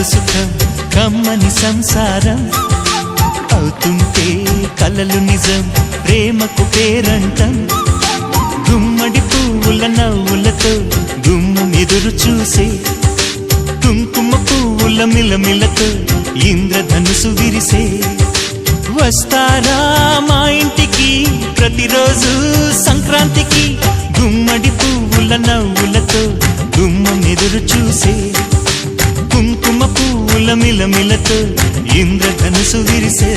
సుఖం కమ్మని సంసారం అవుతుంటే కలలు నిజం ప్రేమకు పేరంటం గుమ్మడి పువ్వుల నవ్వులతో గుమ్మం ఎదురు చూసే కుంకుమ పువ్వుల మిలమిలతో ఇంద్రధనుసు విరిసే వస్తారా మా ఇంటికి ప్రతిరోజు సంక్రాంతికి గుమ్మడి పువ్వుల నవ్వులతో గుమ్మం ఎదురు చూసే కుంకుమ పువ్వుల మిలమిలతో ఇంద్రధనుసు విరిసే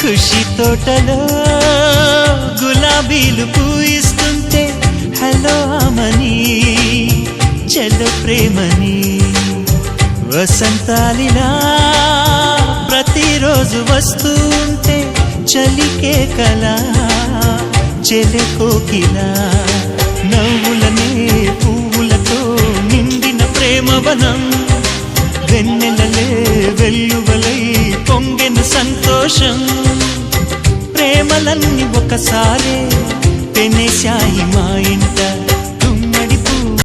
ఖుషి తోటలో గులాబీలు పూయిస్తుంటే హలో అమని చెల్లో ప్రేమని వసంతాలిలా ప్రతిరోజు వస్తూ ఉంటే చలికే కలా చెలె కోకిలా నవ్వులనే పువ్వులతో నిండిన ప్రేమవనం వెన్నెలలే వెల్లువలై పొంగెను సంతోషం ప్రేమలన్నీ ఒకసారే పెనేశాయి మా ఇంట